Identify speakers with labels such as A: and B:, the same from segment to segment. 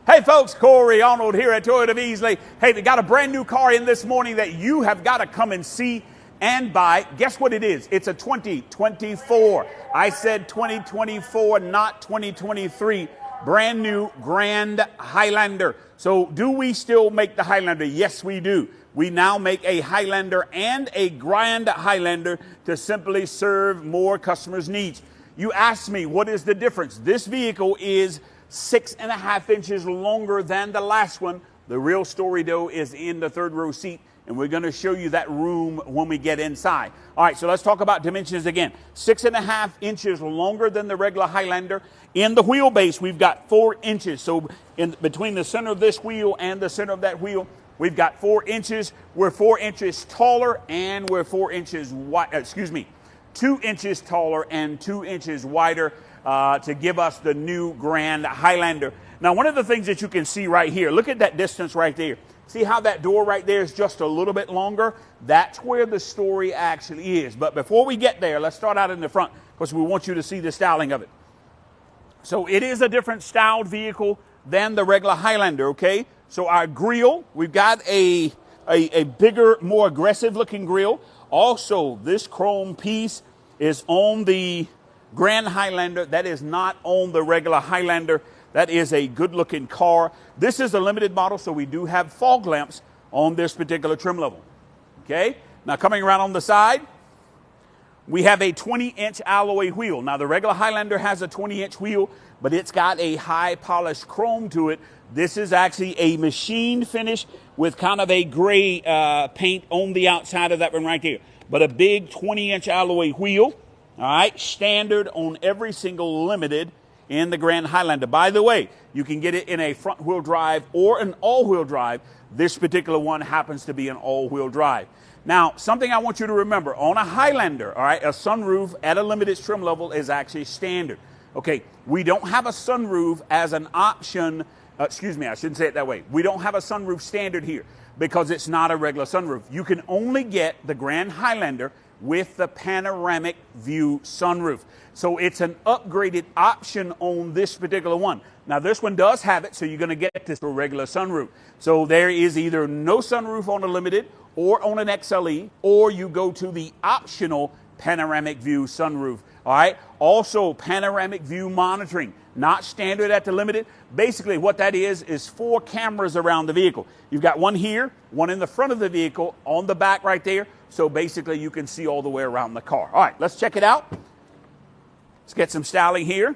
A: Hey folks, Corey Arnold here at Toyota Beasley. Hey, we got a brand new car in this morning that you have got to come and see and buy. Guess what it is? It's a 2024. I said 2024, not 2023. Brand new Grand Highlander. So do we still make the Highlander? Yes, we do. We now make a Highlander and a Grand Highlander to simply serve more customers' needs. You asked me, what is the difference? This vehicle is 6.5 inches longer than the last one. The real story, though, is in the third row seat, and we're going to show you that room when we get inside. All right, so let's talk about dimensions again. 6.5 inches longer than the regular Highlander. In the wheelbase, we've got 4 inches. So in between the center of this wheel and the center of that wheel, we've got 4 inches. We're 4 inches taller, and we're 4 inches wide. 2 inches taller and 2 inches wider to give us the new Grand Highlander. Now, one of the things that you can see right here, look at that distance right there. See how that door right there is just a little bit longer? That's where the story actually is. But before we get there, let's start out in the front because we want you to see the styling of it. So it is a different styled vehicle than the regular Highlander, okay? So our grille, we've got a bigger, more aggressive looking grille. Also, this chrome piece is on the Grand Highlander. That is not on the regular Highlander. That is a good-looking car. This is a limited model, so we do have fog lamps on this particular trim level. Okay? Now, coming around on the side, we have a 20-inch alloy wheel. Now, the regular Highlander has a 20-inch wheel, but it's got a high-polished chrome to it. This is actually a machined finish with kind of a gray paint on the outside of that one right there. But a big 20-inch alloy wheel, all right, standard on every single Limited in the Grand Highlander. By the way, you can get it in a front-wheel drive or an all-wheel drive. This particular one happens to be an all-wheel drive. Now, something I want you to remember, on a Highlander, all right, a sunroof at a Limited trim level is actually standard. Okay, we don't have a sunroof as an option. I shouldn't say it that way. We don't have a sunroof standard here because it's not a regular sunroof. You can only get the Grand Highlander with the panoramic view sunroof. So it's an upgraded option on this particular one. Now this one does have it, so you're going to get this for regular sunroof. So there is either no sunroof on a Limited or on an XLE, or you go to the optional panoramic view sunroof. All right. Also, panoramic view monitoring, not standard at the Limited. Basically, what that is 4 cameras around the vehicle. You've got one here, one in the front of the vehicle, on the back right there. So basically, you can see all the way around the car. All right, let's check it out. Let's get some styling here.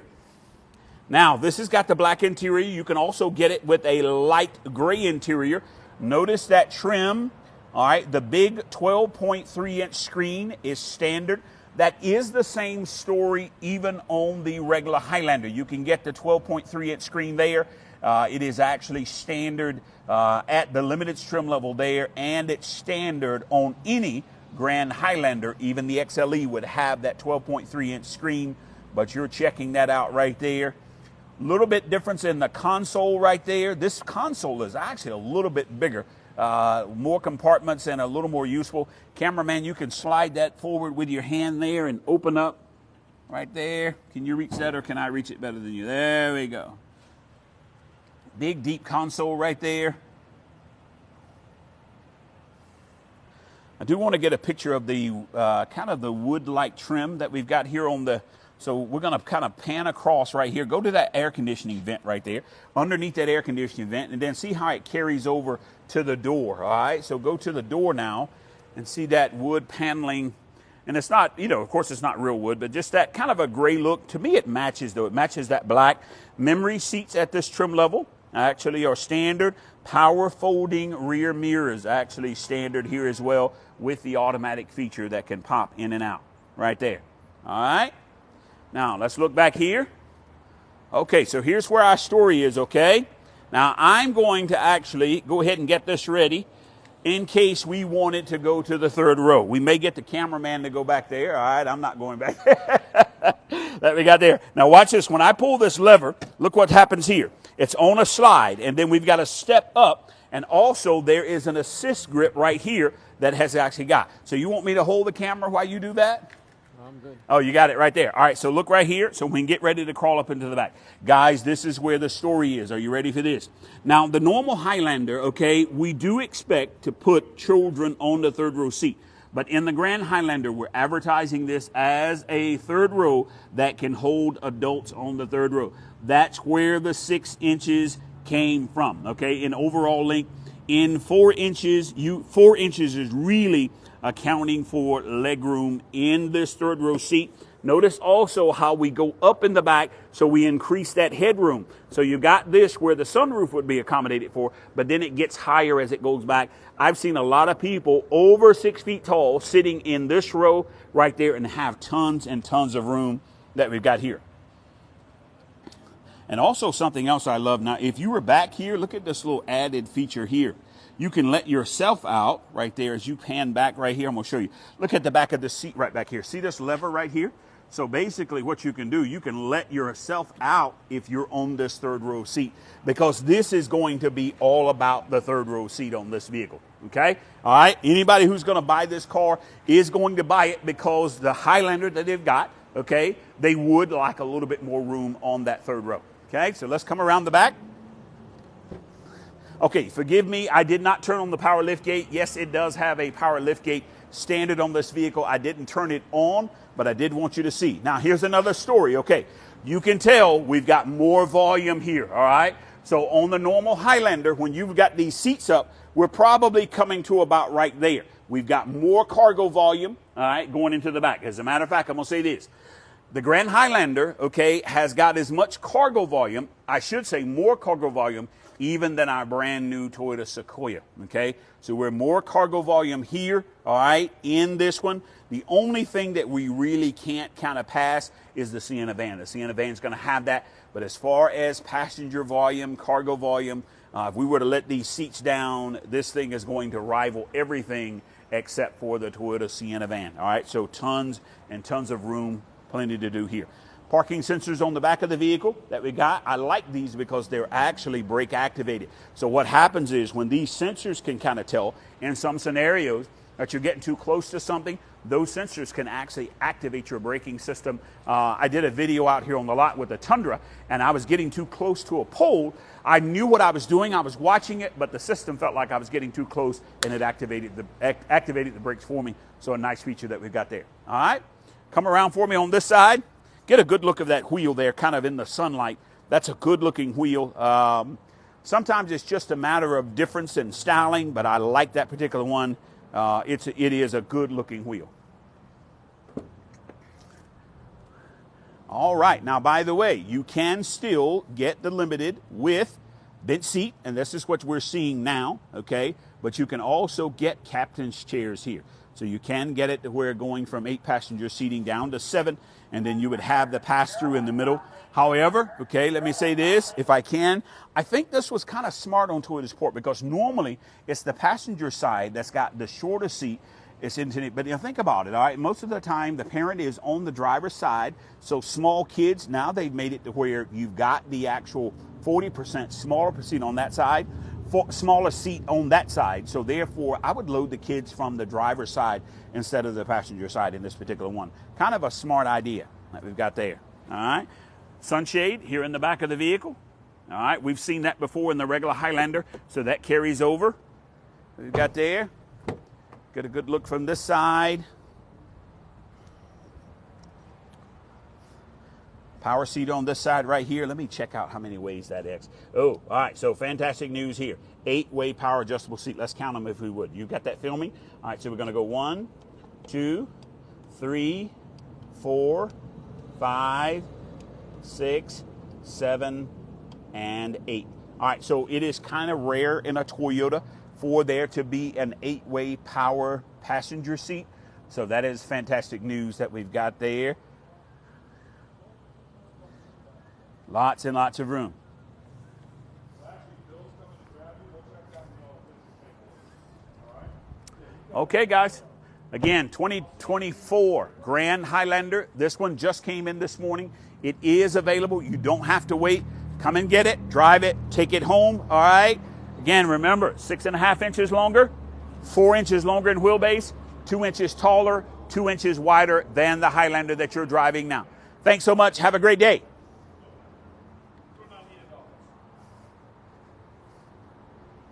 A: Now, this has got the black interior. You can also get it with a light gray interior. Notice that trim. All right, the big 12.3-inch screen is standard. That is the same story even on the regular Highlander. You can get the 12.3-inch screen there. It is actually standard at the Limited trim level there, and it's standard on any Grand Highlander. Even the XLE would have that 12.3-inch screen, but you're checking that out right there. A little bit difference in the console right there. This console is actually a little bit bigger. More compartments and a little more useful. Cameraman, you can slide that forward with your hand there and open up right there. Can you reach that, or can I reach it better than you? There we go. Big deep console right there. I do want to get a picture of the kind of the wood-like trim that we've got here on the. So we're going to kind of pan across right here. Go to that air conditioning vent right there, underneath that air conditioning vent, and then see how it carries over to the door. All right, so go to the door now and see that wood paneling. And it's not, of course it's not real wood, but just that kind of a gray look. To me, it matches, though. It matches that black. Memory seats at this trim level actually are standard. Power folding rear mirrors actually standard here as well, with the automatic feature that can pop in and out right there. All right. Now, let's look back here. Okay, so here's where our story is, okay? Now, I'm going to actually go ahead and get this ready in case we want it to go to the third row. We may get the cameraman to go back there. All right, I'm not going back there. That we got there. Now, watch this. When I pull this lever, look what happens here. It's on a slide, and then we've got to step up, and also there is an assist grip right here that has actually got. So you want me to hold the camera while you do that?
B: I'm good.
A: Oh, you got it right there. All right, so look right here. So we can get ready to crawl up into the back. Guys, this is where the story is. Are you ready for this? Now, the normal Highlander, okay, we do expect to put children on the third row seat. But in the Grand Highlander, we're advertising this as a third row that can hold adults on the third row. That's where the 6 inches came from, okay, in overall length. In 4 inches, 4 inches is really accounting for leg room in this third row seat. Notice also how we go up in the back, so we increase that headroom. So you got this where the sunroof would be accommodated for, but then it gets higher as it goes back. I've seen a lot of people over 6 feet tall sitting in this row right there and have tons and tons of room that we've got here. And also something else I love now, if you were back here, look at this little added feature here. You can let yourself out right there as you pan back right here. I'm going to show you. Look at the back of the seat right back here. See this lever right here? So basically what you can do, you can let yourself out if you're on this third row seat, because this is going to be all about the third row seat on this vehicle. Okay? All right? Anybody who's going to buy this car is going to buy it because the Highlander that they've got, okay, they would like a little bit more room on that third row. Okay? So let's come around the back. Okay, forgive me, I did not turn on the power lift gate. Yes, it does have a power lift gate standard on this vehicle. I didn't turn it on, but I did want you to see. Now, here's another story. Okay, you can tell we've got more volume here, all right? So on the normal Highlander, when you've got these seats up, we're probably coming to about right there. We've got more cargo volume, all right, going into the back. As a matter of fact, I'm going to say this. The Grand Highlander, okay, has got as much cargo volume, I should say more cargo volume, even than our brand new Toyota Sequoia, okay? So we're more cargo volume here, all right, in this one. The only thing that we really can't kind of pass is the Sienna van. The Sienna van is going to have that, but as far as passenger volume, cargo volume, if we were to let these seats down, this thing is going to rival everything except for the Toyota Sienna van, all right? So tons and tons of room, plenty to do here. Parking sensors on the back of the vehicle that we got. I like these because they're actually brake activated. So what happens is when these sensors can kind of tell in some scenarios that you're getting too close to something, those sensors can actually activate your braking system. I did a video out here on the lot with a Tundra, and I was getting too close to a pole. I knew what I was doing. I was watching it, but the system felt like I was getting too close, and it activated the brakes for me. So a nice feature that we've got there. All right, come around for me on this side. Get a good look of that wheel there, kind of in the sunlight. That's a good-looking wheel. Sometimes it's just a matter of difference in styling, but I like that particular one. It is a good-looking wheel. All right. Now, by the way, you can still get the Limited with bench seat, and this is what we're seeing now, okay? But you can also get captain's chairs here. So you can get it to where going from 8-passenger seating down to 7, and then you would have the pass-through in the middle. However, okay, let me say this, if I can, I think this was kind of smart on Toyota's part, because normally it's the passenger side that's got the shorter seat. It's intended, but think about it, all right? Most of the time, the parent is on the driver's side, so small kids, now they've made it to where you've got the actual 40% smaller seat on that side, smaller seat on that side, so therefore I would load the kids from the driver's side instead of the passenger side in this particular one. Kind of a smart idea that we've got there, all right? Sunshade here in the back of the vehicle, all right? We've seen that before in the regular Highlander, so that carries over. We've got there. Get a good look from this side. Power seat on this side right here. Let me check out how many ways that is. Oh, all right. So fantastic news here. 8-way power adjustable seat. Let's count them if we would. You got that filming? All right. So we're going to go 1, 2, 3, 4, 5, 6, 7, and 8. All right. So it is kind of rare in a Toyota for there to be an 8-way power passenger seat. So that is fantastic news that we've got there. Lots and lots of room. Okay, guys. Again, 2024 Grand Highlander. This one just came in this morning. It is available. You don't have to wait. Come and get it, drive it, take it home. All right. Again, remember, 6.5 inches longer, 4 inches longer in wheelbase, 2 inches taller, 2 inches wider than the Highlander that you're driving now. Thanks so much. Have a great day.